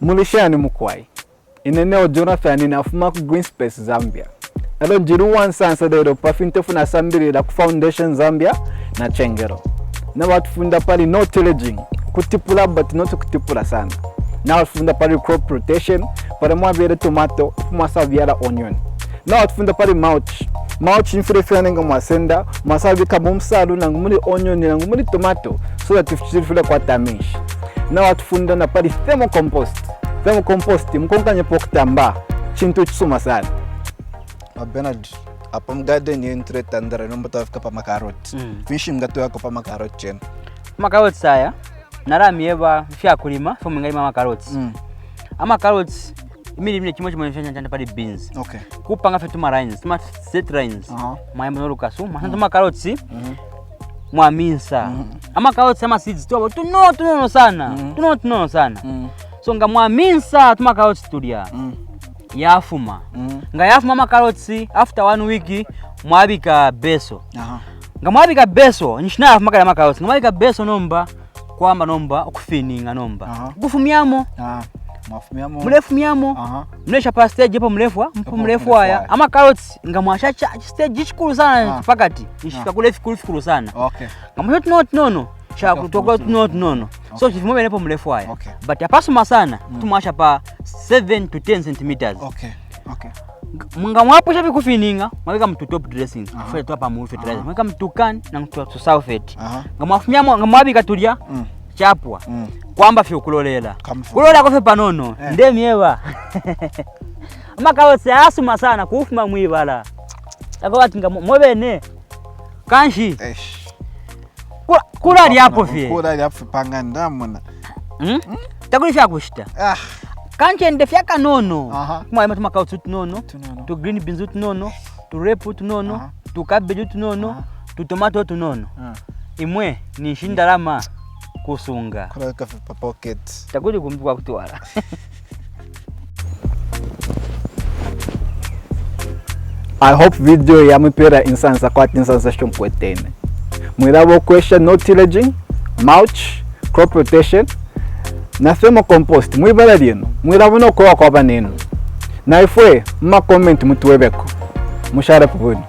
Mulishani mukwai. Ineneo Jonathan inafuma ku Greenspace Zambia. Alo jiru wansansa dero pafinte funa sambiri la Foundation Zambia na Chengelo. Na watufunda pali no tillaging, kutipula but not kutipula sana. Na watufunda pali crop rotation, para mwabere tomato, mwasa viara onion. Na watufunda pali mulch infrefene nga mwasenda, mwasabi kabumsalu na ngumuli onion na ngumuli tomato, so that tifile kwa tamish. Na watufunda na pali thermocompost, mkonga pokutamba, chintu chisuma sana. Benard, apam garden yentre tandara nomba tafika pa makarot. Fishi mgato yako pa makarot chen. Makarot saya, nara mieba fia kulima, fo mngai mama carrots. Ama carrots imili mne kimoja mwenye chanda pali beans. Okay. Kupanga fetu lines, tuma set lines. Maembe no lukasu, tuma carrots. Mwa minsa. Ama carrots ama seeds tu tuno sana. Tuno sana. So nga mwa minsa tuma carrots studia. Yafuma. Nga yafuma ma carrots after 1 week mwabika beso. Nga mwabika beso nishina yafuma kala ma carrots. Nga mwabika beso nomba kwamba nomba okufininga nomba. Gufumyamo. Mrefu myamo. Mnesha pa stage hapo mrefu haya. Ama carrots nga mwasha stage chikuru sana pakati. Ishika kule fikuru sana. Okay. Nga mwisho tunono. Cha kutoka tunono. So chifimo benepo mrefu haya. But yapasuma sana tumasha pa 7 to 10 centimeters. Okay. Munga mwapo shapi kufininga, mwaweka mtu top dressing. Fule tu hapa mu fertilizer. Mwaweka mtu kan na mtu sulfate. Nga mwafumyamo nga mwabika tulia. Chapwa. Kwamba fyo kulolela. Kulolela kofe panono. Ndemi ewa. Ama carrots asuma sana kufuma mwibala. Takawati nga mwebene. Kanshi. Kula liapo fye. Kula liapo panganda muna. Takuli fya kushita. Kanche nde fya kanono. Kuma ima carrots tunono. Tu green beans tunono. Tu repu tunono. Tu cabbage tunono. Tu tomato tunono. Imwe ni shindalama kusunga. Kula kafe pa pocket. Takuli kumbuka kutwala. I hope video ya mipira insansa kwa insansa shumkwetene. Mwirabo question no tillaging, mulch, crop rotation, na thermocompost. Mwibala lino. Mwirabo no kwa baneno. Na ifwe ma comment mutuwebeko. Mushara pubuni.